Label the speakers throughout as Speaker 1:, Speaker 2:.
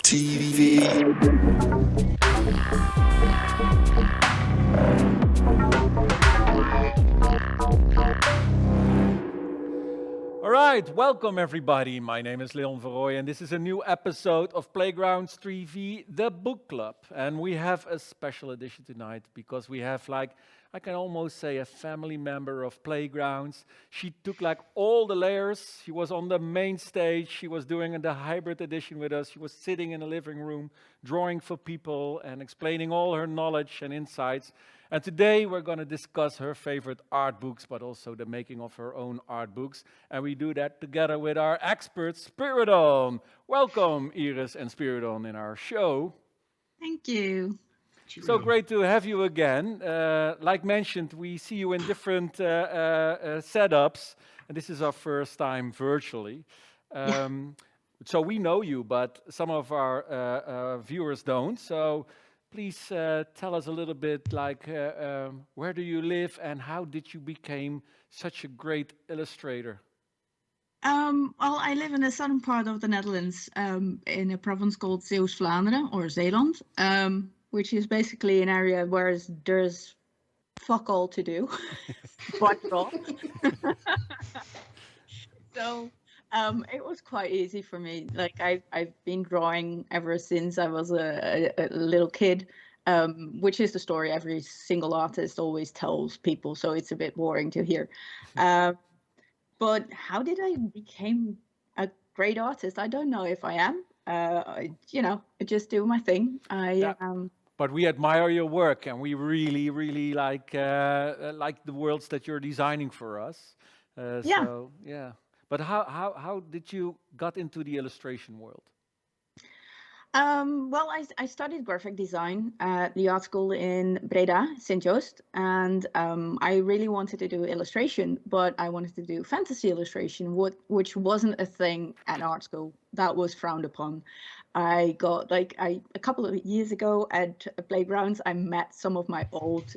Speaker 1: TV.
Speaker 2: All right, welcome everybody. My name is Leon Verrooy and this is a new episode of Playgrounds 3V, the book club. And we have a special edition tonight because we have I can almost say a family member of Playgrounds. She took all the layers. She was on the main stage. She was doing the hybrid edition with us. She was sitting in the living room, drawing for people and explaining all her knowledge and insights. And today we're going to discuss her favorite art books, but also the making of her own art books. And we do that together with our expert, Spiridon. Welcome, Iris and Spiridon, in our show.
Speaker 3: Thank you.
Speaker 2: So great to have you again. Like mentioned, we see you in different setups, and this is our first time virtually. So we know you, but some of our viewers don't. So please tell us a little bit where do you live and how did you become such a great illustrator?
Speaker 3: Well, I live in the southern part of the Netherlands, in a province called Zeeuws-Vlaanderen or Zeeland, which is basically an area where there's fuck all to do, but draw. So it was quite easy for me. I've been drawing ever since I was a little kid, which is the story every single artist always tells people. So it's a bit boring to hear. But how did I become a great artist? I don't know if I am. I just do my thing.
Speaker 2: But we admire your work, and we really, really like the worlds that you're designing for us. So yeah. But how did you got into the illustration world?
Speaker 3: Well, I studied graphic design at the art school in Breda, St. Joost, and I really wanted to do illustration, but I wanted to do fantasy illustration, which wasn't a thing at art school. That was frowned upon. I got a couple of years ago at Playgrounds, I met some of my old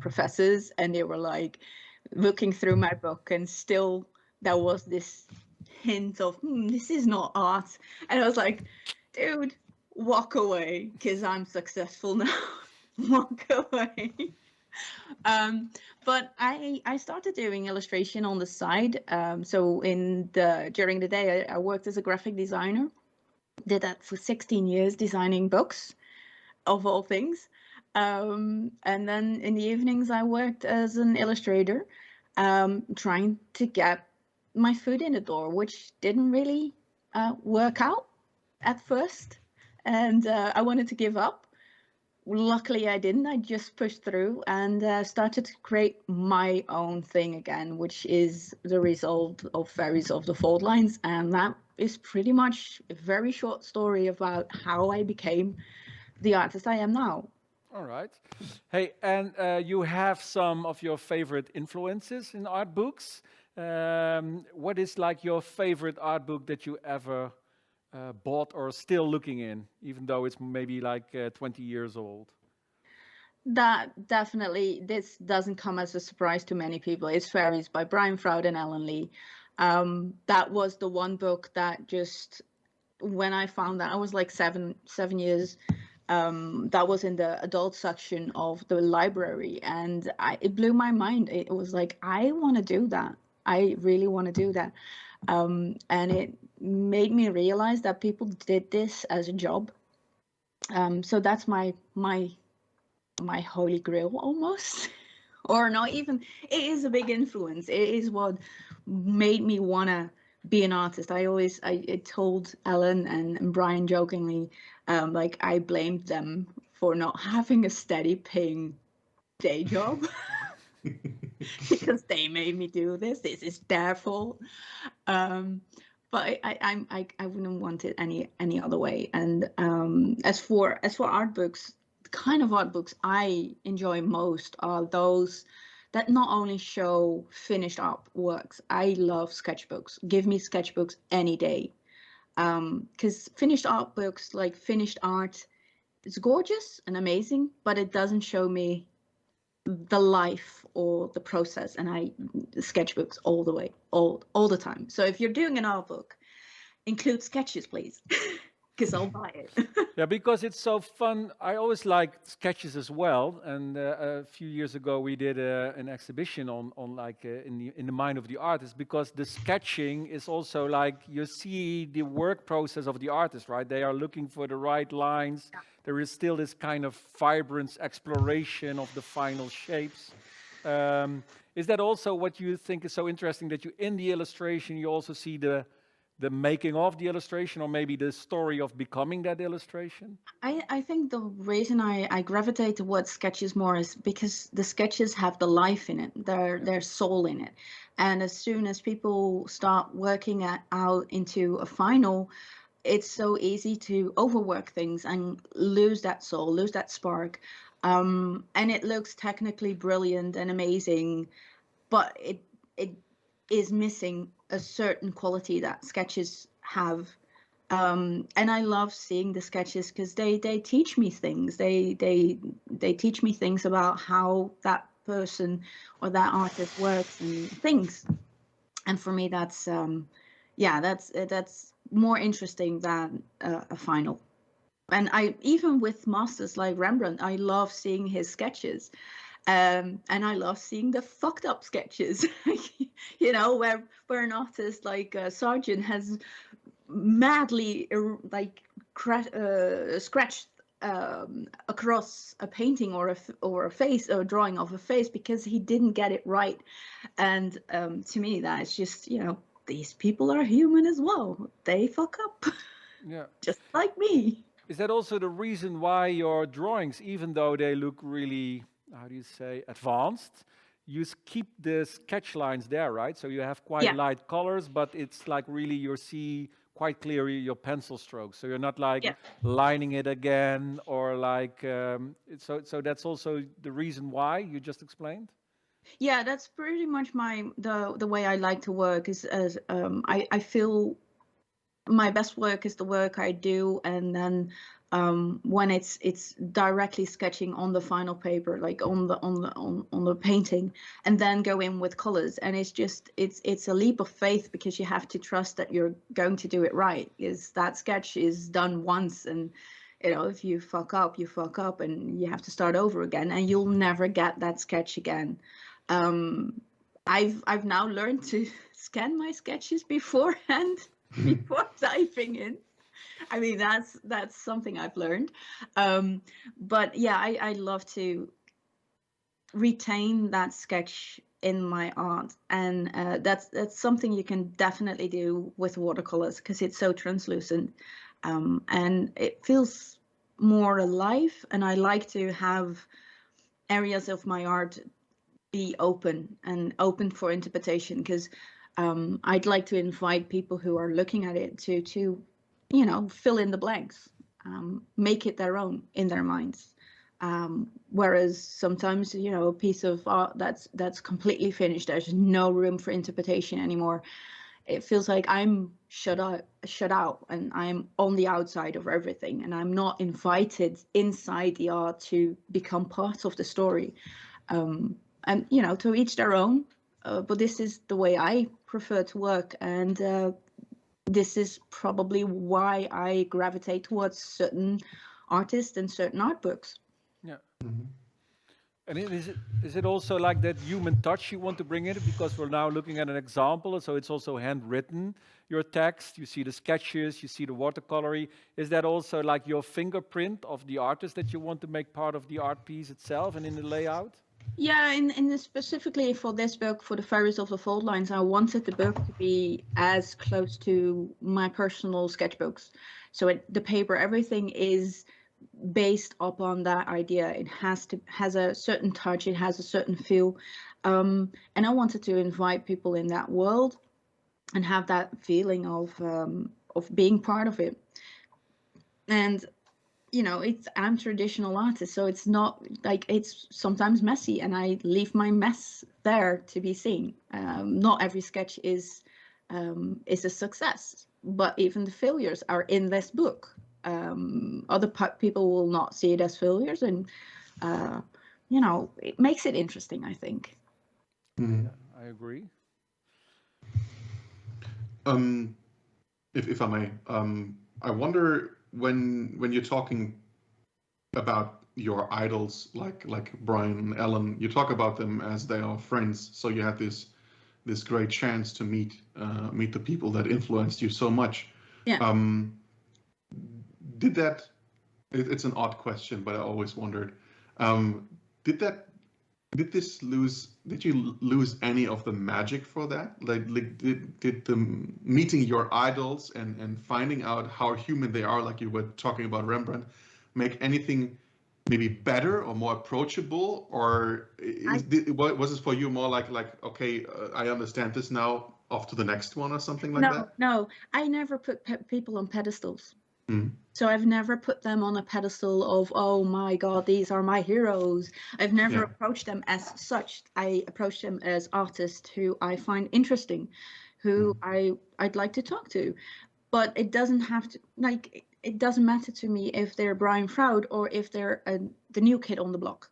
Speaker 3: professors, and they were looking through my book, and still there was this hint of this is not art, and I was like, dude, walk away, because I'm successful now. Walk away. But I started doing illustration on the side. So during the day, I worked as a graphic designer. Did that for 16 years, designing books, of all things. And then in the evenings, I worked as an illustrator, trying to get my foot in the door, which didn't really work out at first, and I wanted to give up. Luckily I didn't. I just pushed through and started to create my own thing again, which is the result of Fairies of the Faultlines, and that is pretty much a very short story about how I became the artist I am now.
Speaker 2: All right. Hey, and you have some of your favorite influences in art books. What is your favorite art book that you ever bought or still looking in, even though it's maybe 20 years old?
Speaker 3: That definitely, this doesn't come as a surprise to many people. It's Fairies by Brian Froud and Alan Lee. That was the one book that just, when I found that, I was seven years. That was in the adult section of the library, and it blew my mind. It was I want to do that. I really want to do that. And it made me realize that people did this as a job. So that's my holy grail almost, or not even. It is a big influence. It is what made me want to be an artist. I told Ellen and Brian jokingly, I blamed them for not having a steady paying day job. Because they made me do this. This is their fault. But I wouldn't want it any other way. And as for art books, the kind of art books I enjoy most are those that not only show finished artworks. I love sketchbooks. Give me sketchbooks any day. Because finished art books, finished art, it's gorgeous and amazing, but it doesn't show me the life or the process, and sketchbooks all the way, all the time. So if you're doing an art book, include sketches, please. because I'll buy it.
Speaker 2: Yeah, because it's so fun. I always liked sketches as well. And a few years ago, we did an exhibition on like in the mind of the artist, because the sketching is also like you see the work process of the artist, right? They are looking for the right lines. There is still this kind of vibrance exploration of the final shapes. Is that also what you think is so interesting, that you in the illustration you also see the making of the illustration, or maybe the story of becoming that illustration?
Speaker 3: I think the reason I gravitate towards sketches more is because the sketches have the life in it, their soul in it. And as soon as people start working out into a final, it's so easy to overwork things and lose that soul, lose that spark. And it looks technically brilliant and amazing, but it is missing a certain quality that sketches have. And I love seeing the sketches because they teach me things. They teach me things about how that person or that artist works and things. And for me, that's more interesting than a final. And I even with masters like Rembrandt, I love seeing his sketches. And I love seeing the fucked up sketches, where an artist like Sargent has madly scratched across a painting or a face or a drawing of a face because he didn't get it right. And to me, that's just these people are human as well. They fuck up,
Speaker 2: Yeah.
Speaker 3: just like me.
Speaker 2: Is that also the reason why your drawings, even though they look really, how do you say, advanced, you keep the sketch lines there, right? So you have quite
Speaker 3: Yeah,
Speaker 2: light colors, but it's like really you see quite clearly your pencil strokes. So you're not like
Speaker 3: yeah.
Speaker 2: lining it again, or like, so that's also the reason why you just explained?
Speaker 3: Yeah, that's pretty much the way I like to work is as I feel my best work is the work I do, and then when it's directly sketching on the final paper, like on the painting, and then go in with colors, and it's a leap of faith because you have to trust that you're going to do it right. Is that sketch is done once, and if you fuck up, you fuck up, and you have to start over again, and you'll never get that sketch again. Um, I've now learned to scan my sketches beforehand before typing in. I mean, that's something I've learned. But yeah, I love to retain that sketch in my art, and that's something you can definitely do with watercolors because it's so translucent, and it feels more alive. And I like to have areas of my art be open and open for interpretation because I'd like to invite people who are looking at it to fill in the blanks, make it their own in their minds. Whereas sometimes a piece of art that's completely finished, there's no room for interpretation anymore. It feels like I'm shut out, and I'm on the outside of everything, and I'm not invited inside the art to become part of the story. And to each their own, but this is the way I prefer to work, and this is probably why I gravitate towards certain artists and certain art books.
Speaker 2: Yeah.
Speaker 1: Mhm.
Speaker 2: And is it also like that human touch you want to bring in? Because we're now looking at an example, so it's also handwritten, your text, you see the sketches, you see the watercolory. Is that also like your fingerprint of the artist that you want to make part of the art piece itself and in the layout?
Speaker 3: Yeah, specifically for this book, for the Fairies of the Faultlines, I wanted the book to be as close to my personal sketchbooks. So the paper, everything is based upon that idea. It has a certain touch, it has a certain feel, and I wanted to invite people in that world and have that feeling of being part of it. And I'm traditional artist, so it's not like it's sometimes messy, and I leave my mess there to be seen. Not every sketch is a success, but even the failures are in this book. Other people will not see it as failures, and it makes it interesting, I think.
Speaker 1: Mhm.
Speaker 2: Yeah, I agree.
Speaker 1: Um, if I may, I wonder. when you're talking about your idols like Brian and Ellen, you talk about them as they are friends. So you have this great chance to meet the people that influenced you so much.
Speaker 3: Yeah.
Speaker 1: Did that? It's an odd question, but I always wondered. Um, did that? Did you lose any of the magic for that? Like did the meeting your idols and finding out how human they are, like you were talking about Rembrandt, make anything maybe better or more approachable, or was this for you more like okay, I understand this now, off to the next one or something like that?
Speaker 3: No, I never put people on pedestals.
Speaker 1: Mm.
Speaker 3: So I've never put them on a pedestal of, oh my God, these are my heroes. I've never approached them as such. I approach them as artists who I find interesting, who I'd like to talk to. But it doesn't have to, like, it doesn't matter to me if they're Brian Froud or if they're the new kid on the block.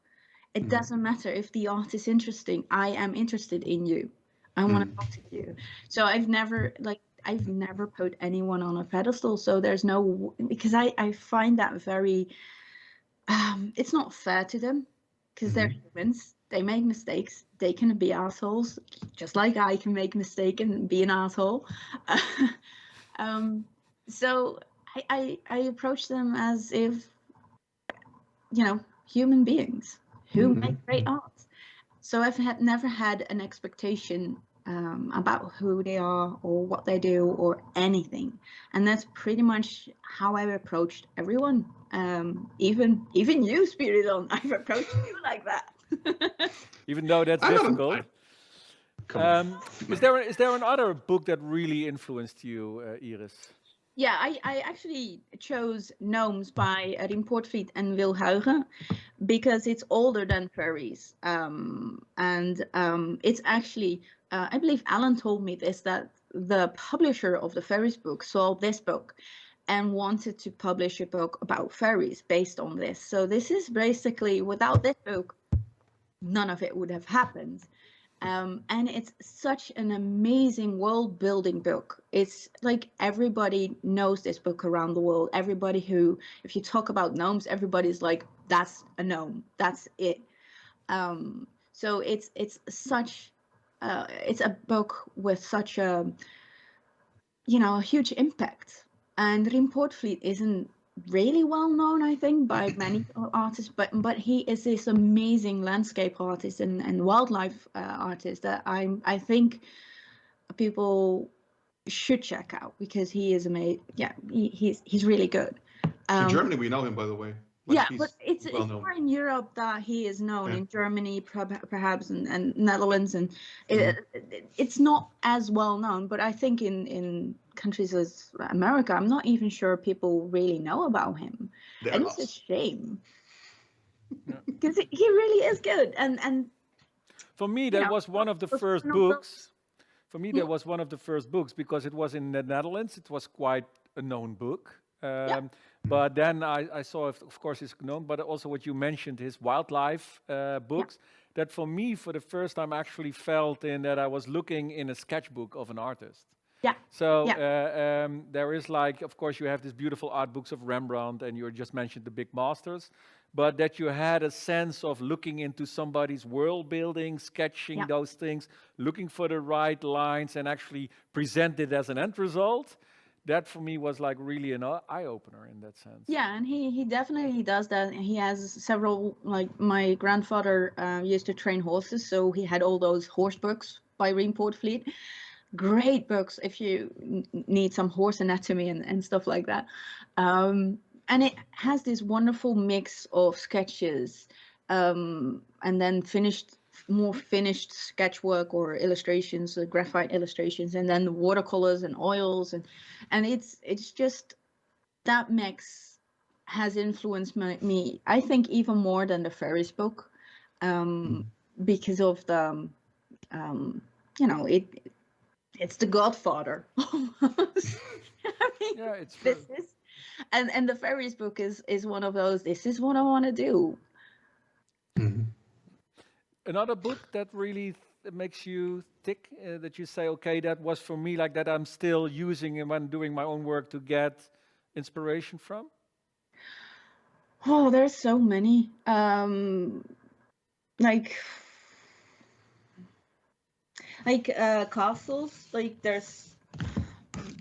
Speaker 3: It doesn't matter if the art is interesting. I am interested in you. I want to talk to you. So I've never put anyone on a pedestal. So there's no, because I find that very, it's not fair to them, because they're humans. They make mistakes. They can be assholes, just like I can make a mistake and be an asshole. So I approach them as if, human beings who make great art. So I've never had an expectation about who they are or what they do or anything, and that's pretty much how I've approached everyone. Even you, Spiridon, I've approached you like that.
Speaker 2: Even though that's difficult. Is there another book that really influenced you, Iris?
Speaker 3: Yeah, I actually chose Gnomes by Rien Poortvliet and Wil Huygen because it's older than Fairies. And it's actually, I believe Alan told me this, that the publisher of the Fairies book saw this book and wanted to publish a book about fairies based on this. So this is basically, without this book, none of it would have happened. And it's such an amazing world building book. It's like everybody knows this book around the world. Everybody who, if you talk about gnomes, everybody's like, that's a gnome, that's it. So it's such, it's a book with such a, a huge impact. And Rien Poortvliet isn't really well known, I think, by many artists, but he is this amazing landscape artist and wildlife artist that I think people should check out, because he is amazing. Yeah, he's really good.
Speaker 1: In Germany, we know him, by the way.
Speaker 3: Like, yeah, but it's more in Europe that he is known. In Germany, perhaps, and Netherlands, and it's not as well known. But I think in countries as America, I'm not even sure people really know about him, and it's a shame because he really is good. And
Speaker 2: for me, that was one of the first books. For me, that was one of the first books because it was in the Netherlands. It was quite a known book. But then I saw, of course, his gnome, but also what you mentioned, his wildlife books, that for me, for the first time, actually felt in that I was looking in a sketchbook of an artist.
Speaker 3: Yeah.
Speaker 2: So there is like, of course, you have these beautiful art books of Rembrandt, and you just mentioned the big masters, but that you had a sense of looking into somebody's world building, sketching those things, looking for the right lines, and actually present it as an end result. That for me was like really an eye-opener in that sense.
Speaker 3: Yeah, and he definitely does that. He has several, like my grandfather used to train horses, so he had all those horse books by Rien Poortvliet. Great books if you need some horse anatomy and stuff like that. And it has this wonderful mix of sketches and then more finished sketchwork or illustrations, graphite illustrations, and then the watercolors and oils, and it's just that mix has influenced me, I think, even more than the Fairies book, because of the it's the Godfather almost. I mean,
Speaker 2: yeah, it's true.
Speaker 3: And the Fairies book is one of those. This is what I want to do.
Speaker 2: Another book that really makes you tick, that you say, okay, that was for me like that I'm still using when doing my own work to get inspiration from?
Speaker 3: Oh, there's so many. Castles. Like there's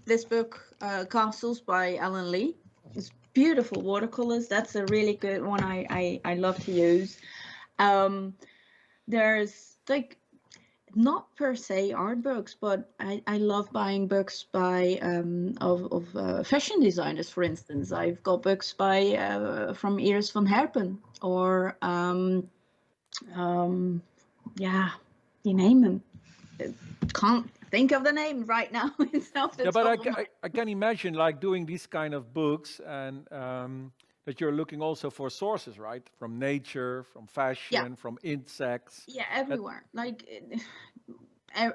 Speaker 3: this book, Castles by Alan Lee. It's beautiful watercolors. That's a really good one. I love to use. There's like not per se art books, but I love buying books by of fashion designers. For instance, I've got books by from Iris van Herpen or yeah, you name them. Can't think of the name right now. It's off the
Speaker 2: Yeah, but
Speaker 3: top of my-
Speaker 2: I can imagine like doing these kind of books and that you're looking also for sources, right? From nature, from fashion, from insects.
Speaker 3: Yeah, everywhere. Like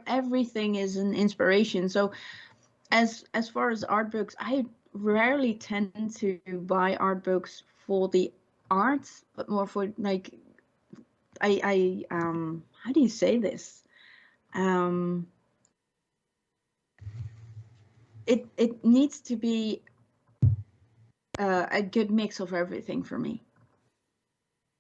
Speaker 3: everything is an inspiration. So as far as art books, I rarely tend to buy art books for the art, but more for like I how do you say this? It needs to be a good mix of everything for me.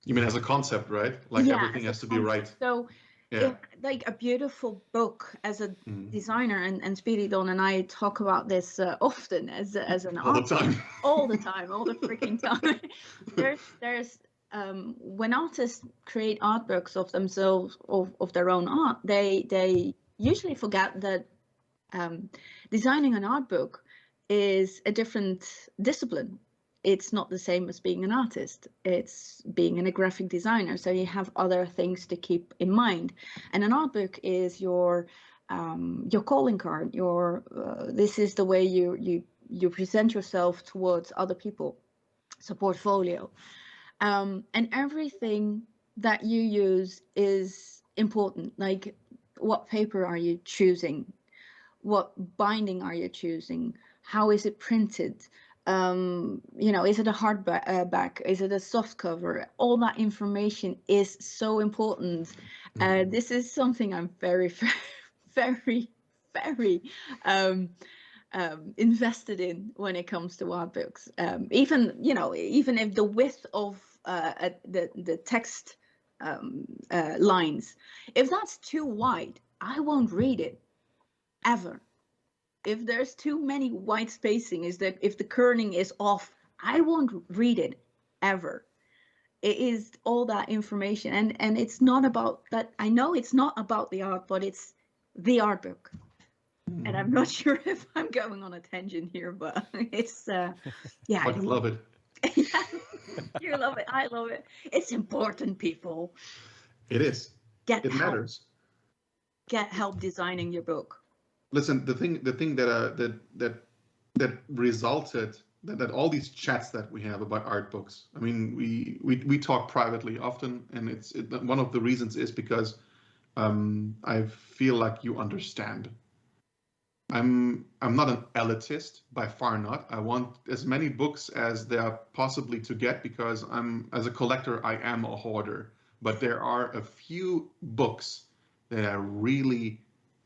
Speaker 1: You mean as a concept, right? Like
Speaker 3: Yeah,
Speaker 1: everything has to be right.
Speaker 3: So
Speaker 1: Yeah.
Speaker 3: like a beautiful book as a designer, and Spiridon and I talk about this often as an
Speaker 1: All the
Speaker 3: artist.
Speaker 1: time.
Speaker 3: All the time, all the freaking time. there's when artists create art books of themselves, of their own art, they usually forget that designing an art book is a different discipline. It's not the same as being an artist. It's being a graphic designer. So you have other things to keep in mind. And an art book is your calling card. This is the way you present yourself towards other people. It's a portfolio. And everything that you use is important. Like, what paper are you choosing? What binding are you choosing? How is it printed? Is it a hardback? Is it a soft cover? All that information is so important. This is something I'm very, very, very invested in when it comes to art books. Even if the width of the text lines, if that's too wide, I won't read it ever. If there's too many white spacing, if the kerning is off, I won't read it ever. It is all that information, and it's not about that. I know it's not about the art, but it's the art book. And I'm not sure if I'm going on a tangent here, but it's yeah.
Speaker 1: I love it.
Speaker 3: Yeah, you love it. I love it. It's important, people.
Speaker 1: It is.
Speaker 3: Get
Speaker 1: It
Speaker 3: help.
Speaker 1: matters.
Speaker 3: Get help designing your book.
Speaker 1: Listen, the thing that resulted that all these chats that we have about art books. I mean, we talk privately often, and one of the reasons is because I feel like you understand. I'm not an elitist, by far not. I want as many books as there are possibly to get, because as a collector, I am a hoarder. But there are a few books that I really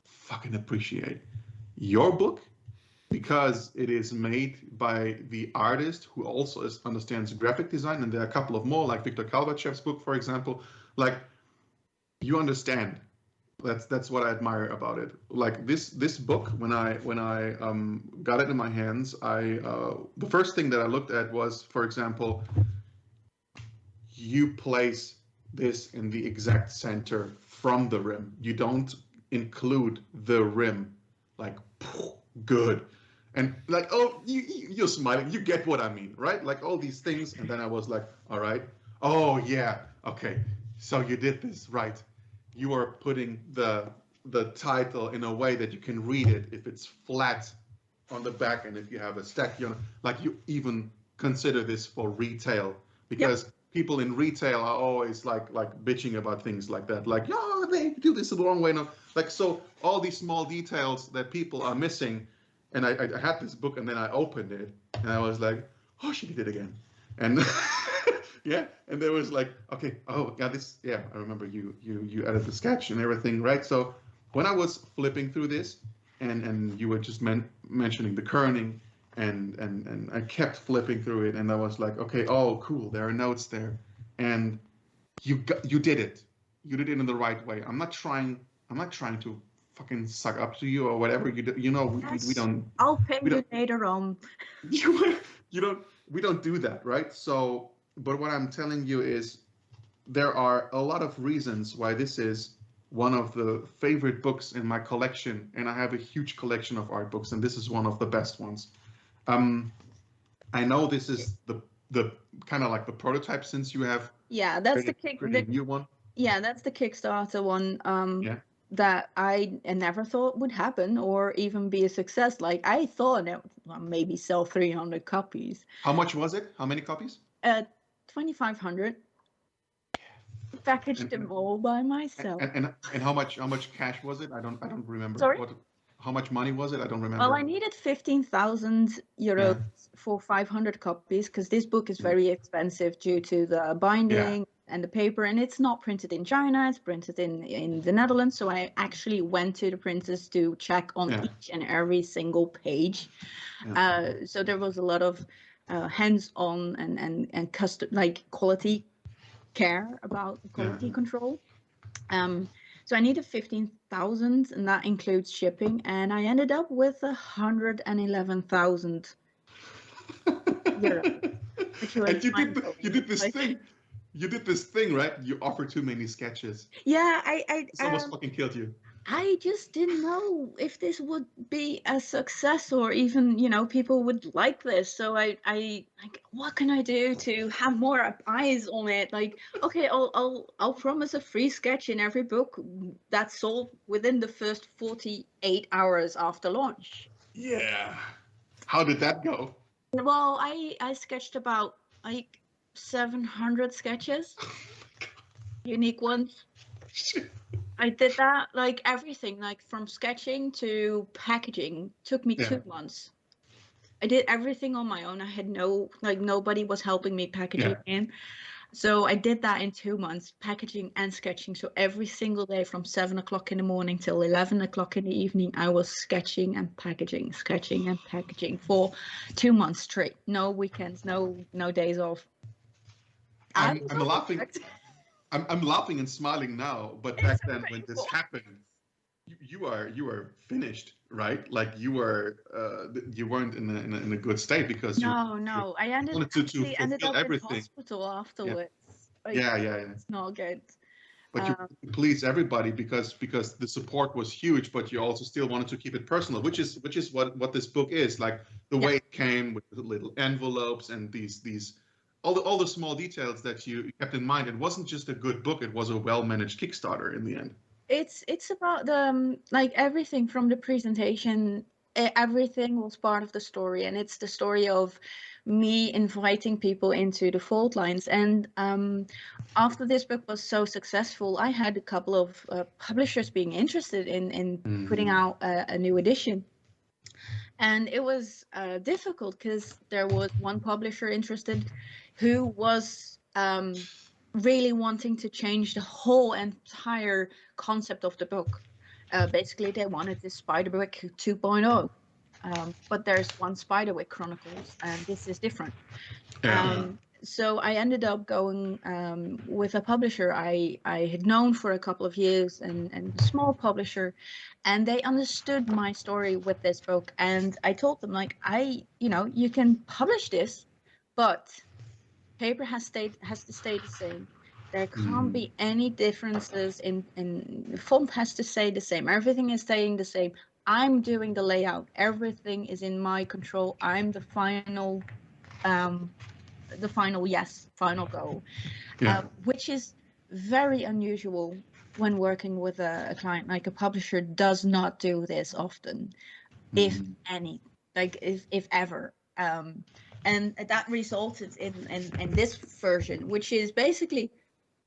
Speaker 1: fucking appreciate. Your book, because it is made by the artist who also understands graphic design, and there are a couple of more, like Victor Kalbachev's book, for example. Like, you understand. That's what I admire about it. Like this book, when I got it in my hands, the first thing that I looked at was, for example, you place this in the exact center from the rim. You don't include the rim, like good, and like, oh, you're smiling. You get what I mean, right? Like all these things, and then I was like, all right, oh yeah, okay, so you did this right. You are putting the title in a way that you can read it if it's flat on the back, and if you have a stack, like you even consider this for retail, because people in retail are always like bitching about things like that, like, oh, they do this the wrong way. No, like, so all these small details that people are missing. And I had this book, and then I opened it, and I was like, oh, she did it again. And yeah, and there was like, okay, oh yeah, I remember you added the sketch and everything, right? So when I was flipping through this, and you were just mentioning the kerning and I kept flipping through it, and I was like, okay, oh, cool, there are notes there, and you did it. You did it in the right way. I'm not trying to fucking suck up to you or whatever. We don't.
Speaker 3: I'll ping
Speaker 1: we
Speaker 3: you
Speaker 1: don't.
Speaker 3: later on.
Speaker 1: You don't. We don't do that, right? So, but what I'm telling you is there are a lot of reasons why this is one of the favorite books in my collection, and I have a huge collection of art books, and this is one of the best ones. I know this is the kind of like the prototype, since you have
Speaker 3: That's
Speaker 1: created a new one.
Speaker 3: Yeah, that's the Kickstarter one.
Speaker 1: Yeah.
Speaker 3: That I never thought would happen or even be a success. Like I thought it would maybe sell 300 copies.
Speaker 1: How much was it? How many copies?
Speaker 3: 2,500. Packaged them all by myself.
Speaker 1: And how much cash was it? I don't remember.
Speaker 3: Sorry?
Speaker 1: How much money was it? I don't remember.
Speaker 3: Well, I needed 15,000 euros for 500 copies because this book is very expensive due to the binding and the paper, and it's not printed in China, it's printed in the Netherlands. So I actually went to the printers to check on each and every single page. So there was a lot of hands-on and custom, like quality care about quality control. So I needed 15,000, and that includes shipping, and I ended up with 111,000 euros.
Speaker 1: And you did this thing. You did this thing, right? You offered too many sketches.
Speaker 3: Yeah,
Speaker 1: It's almost fucking killed you.
Speaker 3: I just didn't know if this would be a success or even, people would like this. So I like, what can I do to have more eyes on it? Like, okay, I'll promise a free sketch in every book that's sold within the first 48 hours after launch.
Speaker 1: Yeah. How did that go?
Speaker 3: Well, I sketched about like 700 sketches, unique ones. I did that, like everything, like from sketching to packaging, took me 2 months. I did everything on my own. I had nobody was helping me packaging in. So I did that in 2 months, packaging and sketching. So every single day from 7 o'clock in the morning till 11 o'clock in the evening, I was sketching and packaging for 2 months straight. No weekends, no days off.
Speaker 1: I'm laughing. I'm laughing and smiling now, but back then when this happened, you are finished, right? Like you weren't in a good state because
Speaker 3: no. I ended up
Speaker 1: everything.
Speaker 3: in hospital afterwards.
Speaker 1: It's
Speaker 3: not good.
Speaker 1: But you please everybody because the support was huge, but you also still wanted to keep it personal, which is what this book is. Like the way it came with the little envelopes and these all the small details that you kept in mind. It wasn't just a good book; it was a well-managed Kickstarter in the end.
Speaker 3: It's about the like everything from the presentation. Everything was part of the story, and it's the story of me inviting people into the Faultlines. And after this book was so successful, I had a couple of publishers being interested in putting out a new edition. And it was difficult because there was one publisher interested who was really wanting to change the whole entire concept of the book. Basically, they wanted this Spiderwick 2.0, but there's one Spiderwick Chronicles, and this is different. So I ended up going with a publisher I had known for a couple of years, and a small publisher, and they understood my story with this book. And I told them, like, you can publish this, but paper has to stay the same. There can't be any differences in the font has to stay the same. Everything is staying the same. I'm doing the layout. Everything is in my control. I'm the final go, which is very unusual when working with a client. Like a publisher does not do this often, if any, like if ever. And that resulted in this version, which is basically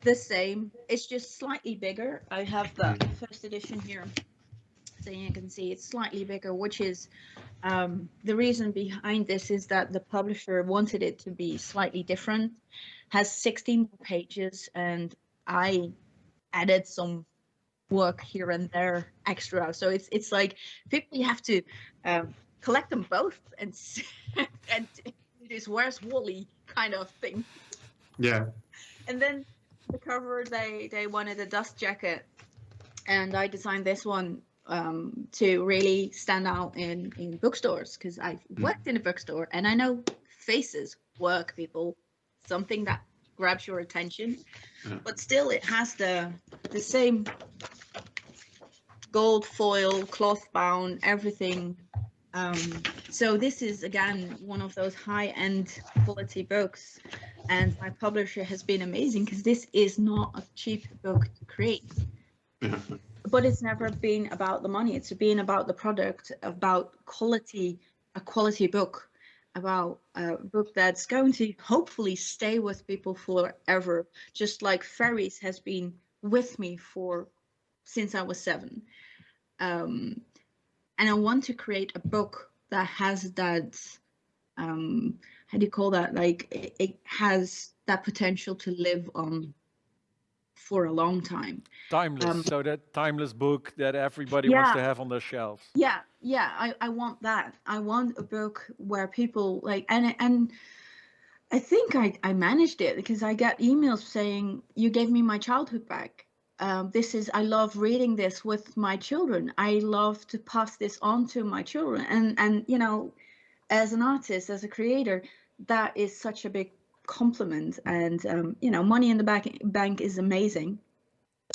Speaker 3: the same. It's just slightly bigger. I have the first edition here, so you can see it's slightly bigger, which is the reason behind this is that the publisher wanted it to be slightly different. Has 16 more pages, and I added some work here and there extra. So it's like people you have to collect them both and and it is where's Wally kind of thing.
Speaker 1: Yeah.
Speaker 3: And then the cover, they wanted a dust jacket, and I designed this one to really stand out in bookstores, because I've worked in a bookstore and I know faces work, people, something that grabs your attention.
Speaker 1: Yeah.
Speaker 3: But still, it has the same gold foil, cloth bound, everything. So this is again one of those high-end quality books, and my publisher has been amazing, because this is not a cheap book to create.
Speaker 1: Yeah.
Speaker 3: But it's never been about the money. It's been about the product, about quality, a quality book, about a book that's going to hopefully stay with people forever, just like Fairies has been with me since I was 7. And I want to create a book that has that, how do you call that? Like it has that potential to live on for a long time.
Speaker 2: Timeless. So that timeless book that everybody wants to have on their shelves.
Speaker 3: Yeah, I want that. I want a book where people like, and I think I managed it, because I got emails saying, you gave me my childhood back. I love reading this with my children. I love to pass this on to my children. And you know, as an artist, as a creator, that is such a big compliment. And you know, money in the bank is amazing,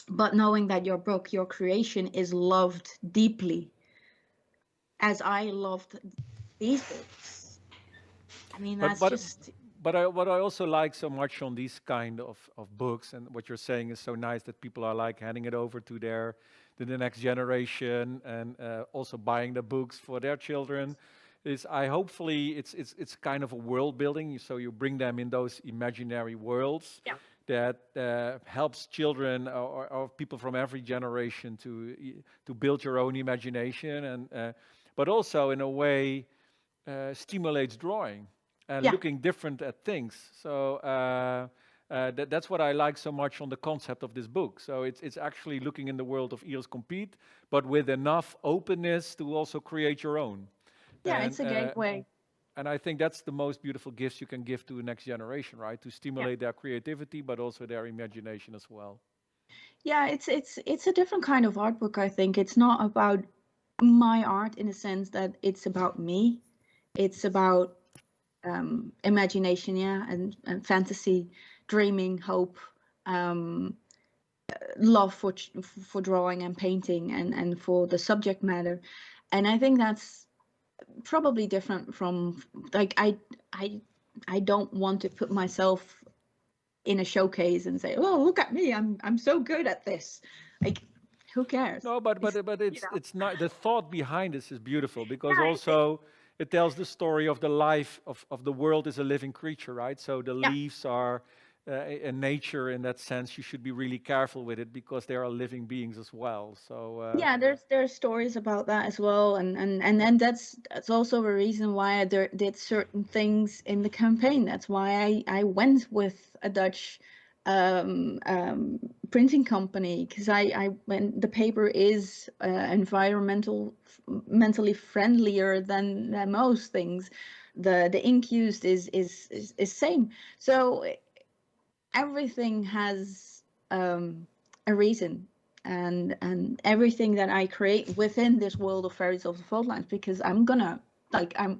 Speaker 3: but knowing that your book, your creation is loved deeply, as I loved these books. I mean, that's just...
Speaker 2: But what I also like so much on these kind of books, and what you're saying is so nice, that people are like handing it over to the next generation, and also buying the books for their children. Hopefully it's kind of a world building, so you bring them in those imaginary worlds.
Speaker 3: Yeah.
Speaker 2: That helps children or people from every generation to build your own imagination, and but also in a way stimulates drawing and looking different at things. So that's what I like so much on the concept of this book. So it's actually looking in the world of Iris Compiet, but with enough openness to also create your own.
Speaker 3: Yeah, it's a gateway.
Speaker 2: And I think that's the most beautiful gifts you can give to the next generation, right? To stimulate their creativity, but also their imagination as well.
Speaker 3: Yeah, it's a different kind of art book, I think. It's not about my art in a sense that it's about me. It's about imagination, and fantasy, dreaming, hope, love for drawing and painting, and for the subject matter. And I think that's probably different from, like, I don't want to put myself in a showcase and say, oh, look at me, I'm so good at this. Like, who cares?
Speaker 2: No, but it's not, the thought behind this is beautiful, because also it tells the story of the life of the world as a living creature, right? So the leaves are a nature in that sense. You should be really careful with it, because they are living beings as well. So
Speaker 3: there's stories about that as well, and that's also the reason why I did certain things in the campaign. That's why I went with a Dutch printing company, because when the paper is mentally friendlier than most things, the ink used is same. So everything has a reason, and everything that I create within this world of Fairies of the Faultlines, because I'm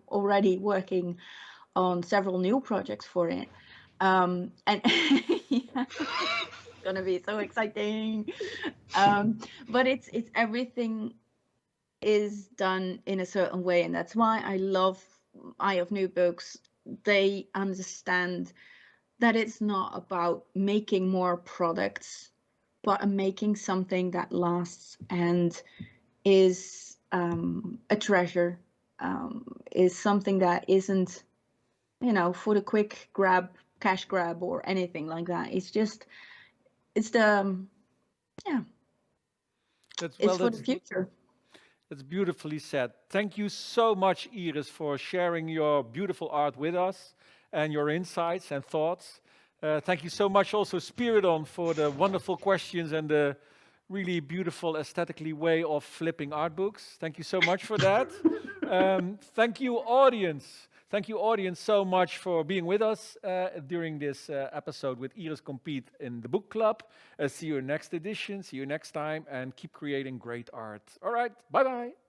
Speaker 3: already working on several new projects for it, and it's gonna be so exciting. But it's everything is done in a certain way, and that's why I love Eye of New Books. They understand that it's not about making more products, but making something that lasts and is a treasure, is something that isn't, for the quick cash grab or anything like that. It's for the future.
Speaker 2: That's beautifully said. Thank you so much, Iris, for sharing your beautiful art with us and your insights and thoughts. Thank you so much also, Spiridon, for the wonderful questions and the really beautiful aesthetically way of flipping art books. Thank you so much for that. Thank you, audience. Thank you, audience, so much for being with us during this episode with Iris Compiet in the book club. See you next edition. See you next time, and keep creating great art. All right, bye-bye.